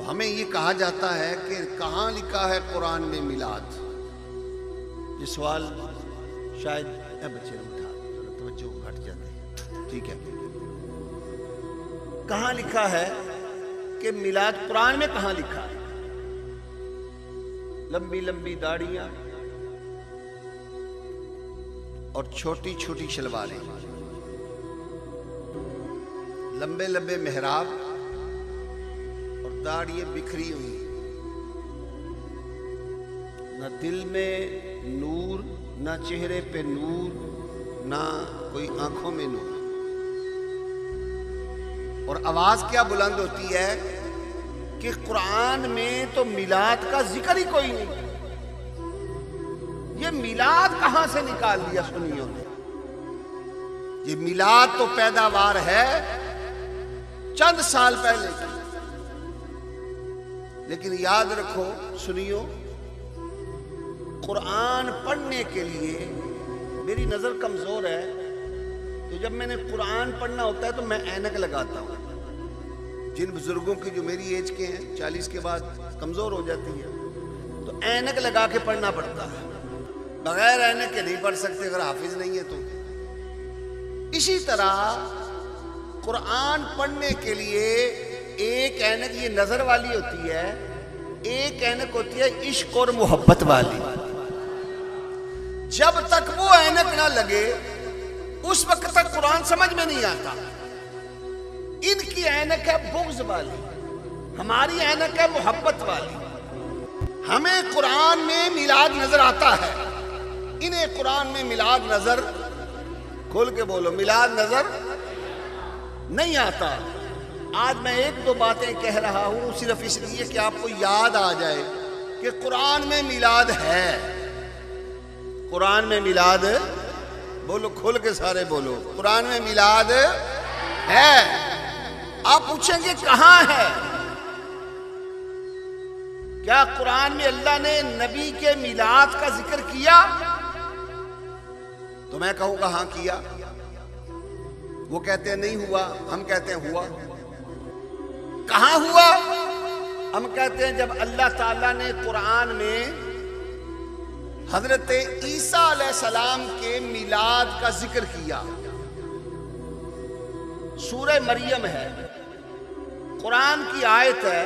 ہمیں یہ کہا جاتا ہے کہ کہاں لکھا ہے قرآن میں میلاد؟ یہ سوال شاید بچے اٹھا توجہ ہٹ جاتے ہیں، ٹھیک ہے، کہاں لکھا ہے کہ میلاد؟ قرآن میں کہاں لکھا ہے؟ لمبی لمبی داڑیاں اور چھوٹی چھوٹی شلواریں، لمبے لمبے محراب اور داڑیاں بکھری ہوئی، نہ دل میں نور، نہ چہرے پہ نور، نہ کوئی آنکھوں میں نور، اور آواز کیا بلند ہوتی ہے کہ قرآن میں تو میلاد کا ذکر ہی کوئی نہیں۔ یہ میلاد کہاں سے نکال دیا سنیوں نے؟ یہ میلاد تو پیداوار ہے چند سال پہلے کی، لیکن یاد رکھو سنیوں، قرآن پڑھنے کے لیے میری نظر کمزور ہے، تو جب میں نے قرآن پڑھنا ہوتا ہے تو میں اینک لگاتا ہوں۔ جن بزرگوں کی جو میری ایج کے ہیں 40 کے بعد کمزور ہو جاتی ہے تو اینک لگا کے پڑھنا پڑتا ہے، بغیر اینک کے نہیں پڑھ سکتے اگر حافظ نہیں ہے تو۔ اسی طرح قرآن پڑھنے کے لیے ایک اینک یہ نظر والی ہوتی ہے، ایک اینک ہوتی ہے عشق اور محبت والی۔ جب تک وہ اینک نہ لگے اس وقت تک قرآن سمجھ میں نہیں آتا۔ ان کی اینک ہے بغض والی، ہماری اینک ہے محبت والی۔ ہمیں قرآن میں میلاد نظر آتا ہے، انہیں قرآن میں میلاد نظر، کھول کے بولو، میلاد نظر نہیں آتا۔ آج میں ایک دو باتیں کہہ رہا ہوں صرف اس لیے کہ آپ کو یاد آ جائے کہ قرآن میں میلاد ہے۔ قرآن میں میلاد، بولو کھول کے سارے بولو، قرآن میں میلاد ہے۔ آپ پوچھیں گے کہاں ہے؟ کیا قرآن میں اللہ نے نبی کے میلاد کا ذکر کیا؟ تو میں کہوں گا ہاں کیا۔ وہ کہتے ہیں نہیں ہوا، ہم کہتے ہیں ہوا۔ کہاں ہوا؟ ہم کہتے ہیں جب اللہ تعالیٰ نے قرآن میں حضرت عیسیٰ علیہ السلام کے میلاد کا ذکر کیا۔ سورہ مریم ہے، قرآن کی آیت ہے،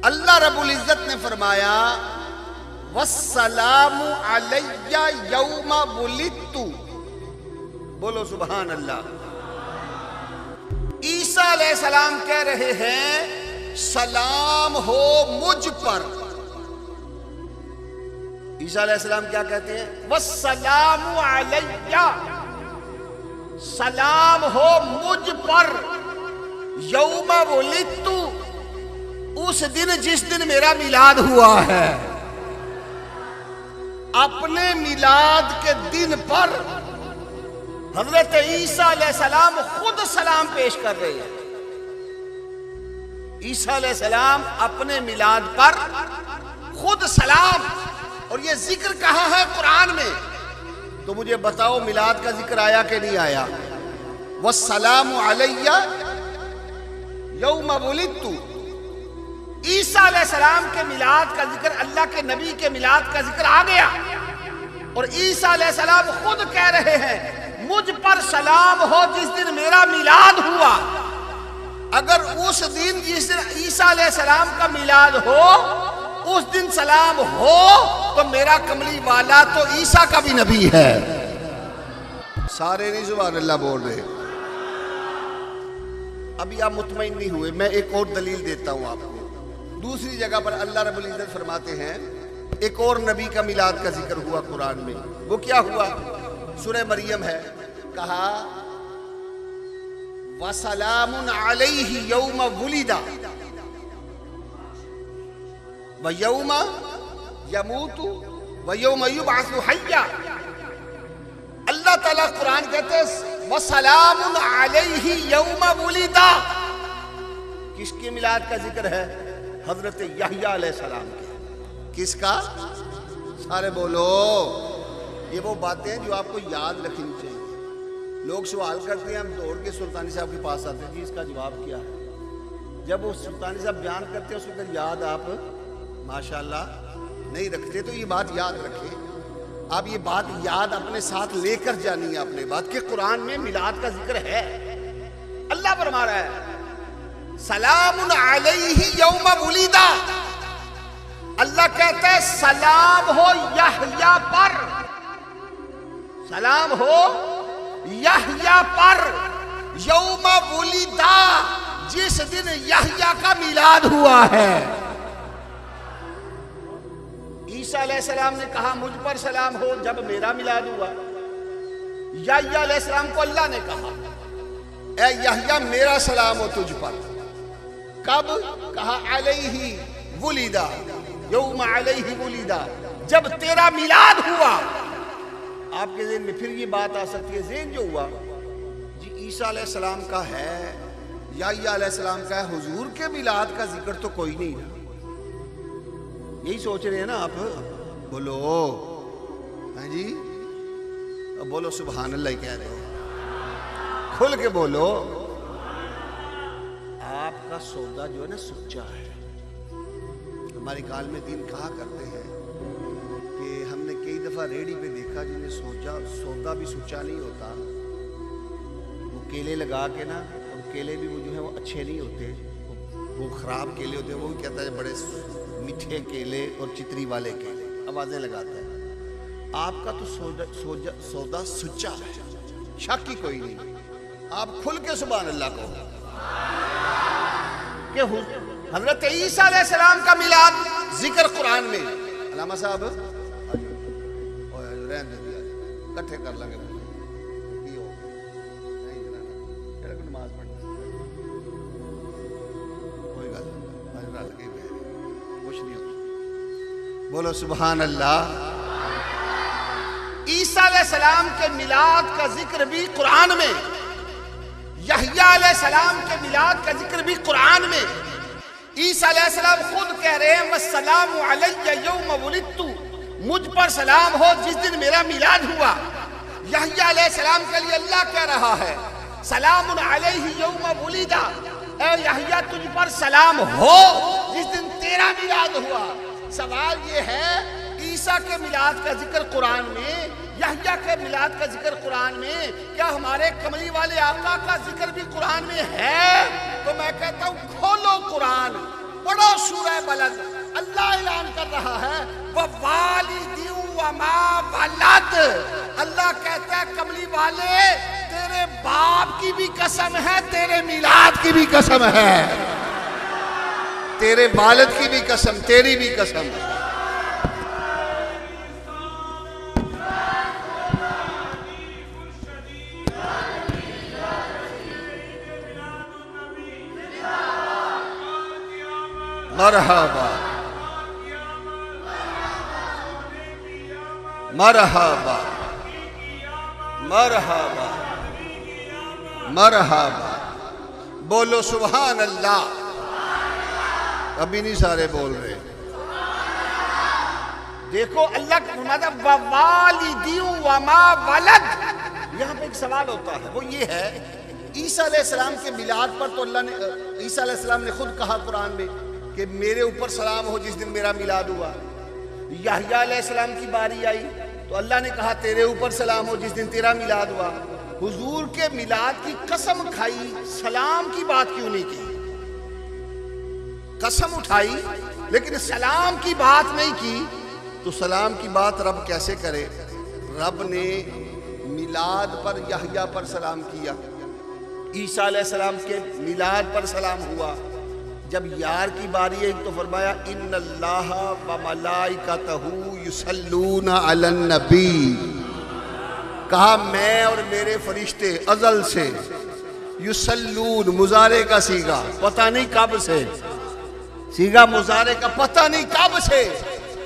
اللہ رب العزت نے فرمایا وَالسَّلَامُ عَلَيَّ يَوْمَ وُلِدتُّ، بولو سبحان اللہ۔ عیسیٰ علیہ السلام کہہ رہے ہیں سلام ہو مجھ پر۔ عیسیٰ علیہ السلام کیا کہتے ہیں؟ وَالسَّلَامُ عَلَيَّ، سلام ہو مجھ پر، یوم ولدت، اس دن جس دن میرا میلاد ہوا ہے۔ اپنے میلاد کے دن پر حضرت عیسیٰ علیہ السلام خود سلام پیش کر رہے ہیں۔ عیسیٰ علیہ السلام اپنے میلاد پر خود سلام، اور یہ ذکر کہاں ہے قرآن میں؟ تو مجھے بتاؤ میلاد کا ذکر آیا کہ نہیں آیا؟ وَالسَّلَامُ عَلَيَّ يَوْمَ وُلِدتُّ۔ عیسیٰ علیہ السلام کے میلاد کا ذکر، اللہ کے نبی کے میلاد کا ذکر آ گیا، اور عیسیٰ علیہ السلام خود کہہ رہے ہیں مجھ پر سلام ہو جس دن میرا میلاد ہوا۔ اگر اس دن جس دن عیسیٰ علیہ السلام کا میلاد ہو اس دن سلام ہو تو میرا کملی والا تو عیسیٰ کا بھی نبی ہے۔ سارے نہیں سبحان اللہ بول رہے۔ ابھی آپ مطمئن نہیں ہوئے، میں ایک اور دلیل دیتا ہوں آپ کو۔ دوسری جگہ پر اللہ رب العزت فرماتے ہیں ایک اور نبی کا میلاد کا ذکر ہوا قرآن میں، وہ کیا ہوا؟ سورہ مریم ہے، کہا وَسَلَامٌ عَلَيْهِ يَوْمَ وُلِدَ وَيَوْمَ يَمُوتُ وَيَوْمَ يُبْعَثُ حَيًّا۔ اللہ تعالیٰ قرآن کہتے ہیں وَسَلَامٌ عَلَيْهِ يَوْمَ وُلِدَ، کس کے میلاد کا ذکر ہے؟ حضرت یحییٰ علیہ السلام کے۔ کس کا؟ سارے بولو۔ یہ وہ باتیں جو آپ کو یاد رکھنی چاہیے۔ لوگ سوال کرتے ہیں، ہم دوڑ کے سلطانی صاحب کے پاس آتے ہیں، جی اس کا جواب کیا ہے؟ جب وہ سلطانی صاحب بیان کرتے ہیں اس وقت یاد آپ ماشاءاللہ نہیں رکھتے، تو یہ بات یاد رکھیں. آپ یہ بات یاد اپنے ساتھ لے کر جانی ہے اپنے بات کہ قرآن میں میلاد کا ذکر ہے. اللہ فرما رہا ہے سلام علیہ یوم ولدا. اللہ کہتا ہے سلام ہو یحییٰ پر، سلام ہو یحییٰ پر یوم ولدا، جس دن یحییٰ کا میلاد ہوا ہے. عیسیٰ علیہ السلام نے کہا مجھ پر سلام ہو جب میرا میلاد ہوا. یحییٰ علیہ السلام کو اللہ نے کہا اے یحییٰ میرا سلام ہو تجھ پر. کب کہا علیہ ولدا، یوم علیہ ولدا، جب تیرا میلاد ہوا. آپ کے ذہن میں پھر یہ بات آ سکتی ہے ذہن جو ہوا جی عیسیٰ علیہ السلام کا ہے، یحییٰ علیہ السلام کا ہے، حضور کے میلاد کا ذکر تو کوئی نہیں ہے. یہی سوچ رہے ہیں نا آپ؟ بولو ہاں جی، بولو سبحان اللہ ہی کہہ رہے ہو، کھل کے بولو. آپ کا سودا جو ہے نا سچا ہے. ہمارے کال میں دین کہا کرتے ہیں کہ ہم نے کئی دفعہ ریڑھی پہ دیکھا جنہیں سودا بھی سچا نہیں ہوتا. وہ کیلے لگا کے نا، اور کیلے بھی وہ جو ہے وہ اچھے نہیں ہوتے، وہ خراب کیلے ہوتے ہیں. وہ بھی کہتا ہے بڑے میٹھے کیلے اور چتری والے کیلے، آوازیں لگاتا ہے. آپ کا تو سودا سچا ہے، شک ہی کوئی نہیں. آپ کھل کے سبحان اللہ کہو کہ حضرت عیسیٰ علیہ السلام کا میلاد ذکر قرآن میں. علامہ صاحب کٹھے کر لیں گے نماز پڑھنا کوئی گل کچھ نہیں ہوتا. بولو سبحان اللہ. عیسیٰ علیہ السلام کے میلاد کا ذکر بھی قرآن میں، یحییٰ علیہ السلام کے میلاد کا ذکر بھی قرآن میں. عیسیٰ علیہ السلام خود کہہ رہے ہیں والسلام علی یوم ولدت، مجھ پر سلام ہو جس دن میرا میلاد ہوا. یحییٰ علیہ السلام کے لیے اللہ کہہ رہا ہے سلام علیہ یوم ولدا، اے یحییٰ تجھ پر سلام ہو جس دن تیرا میلاد ہوا. سوال یہ ہے عیسیٰ کے میلاد کا ذکر قرآن میں، یحییٰ کے میلاد کا ذکر قرآن میں، کیا ہمارے کملی والے آقا کا ذکر بھی قرآن میں ہے؟ تو میں کہتا ہوں کھولو قرآن، پڑھو سورہ بلد. اللہ اعلان کر رہا ہے وَوَالِدٍ وَمَا وَلَدَ. اللہ کہتا ہے کملی والے تیرے باپ کی بھی قسم ہے، تیرے میلاد کی بھی قسم ہے، تیرے والد کی بھی قسم، تیری بھی قسم. مرحبا مرحبا مرحبا مرحبا. بولو سبحان اللہ. ابھی نہیں سارے بول رہے. دیکھو اللہ کا فرماتا وَوَالِدٍ وَمَا وَلَدَ. یہاں پہ ایک سوال ہوتا ہے، وہ یہ ہے عیسیٰ علیہ السلام کے میلاد پر تو اللہ نے، عیسیٰ علیہ السلام نے خود کہا قرآن میں کہ میرے اوپر سلام ہو جس دن میرا میلاد ہوا. یحییٰ علیہ السلام کی باری آئی تو اللہ نے کہا تیرے اوپر سلام ہو جس دن تیرا میلاد ہوا. حضور کے میلاد کی قسم کھائی، سلام کی بات کیوں نہیں کی؟ قسم اٹھائی لیکن سلام کی بات نہیں کی. تو سلام کی بات رب کیسے کرے؟ رب نے میلاد پر یحییٰ پر سلام کیا، عیسیٰ علیہ السلام کے میلاد پر سلام ہوا. جب یار کی باری ہے تو فرمایا ان اللہ وملائکتہ یصلون علی النبی. کہا میں اور میرے فرشتے ازل سے، یصلون مضارع کا صیغہ، پتہ نہیں کب سے، صیغہ مضارع کا پتہ نہیں کب سے،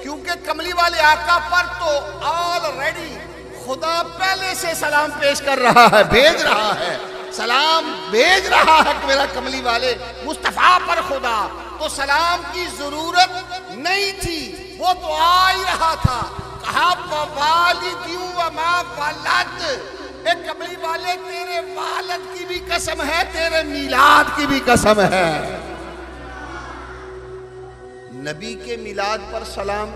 کیونکہ کملی والے آقا پر تو آلریڈی خدا پہلے سے سلام پیش کر رہا ہے، بھیج رہا ہے، سلام بھیج رہا ہے کہ میرا کملی والے مصطفیٰ پر خدا. تو سلام کی ضرورت نہیں تھی، وہ تو آ ہی رہا تھا. کہا وَوَالِدٍ وَمَا وَلَدَ. اے کملی والے تیرے والد کی بھی قسم ہے، تیرے میلاد کی بھی قسم ہے. نبی کے میلاد پر سلام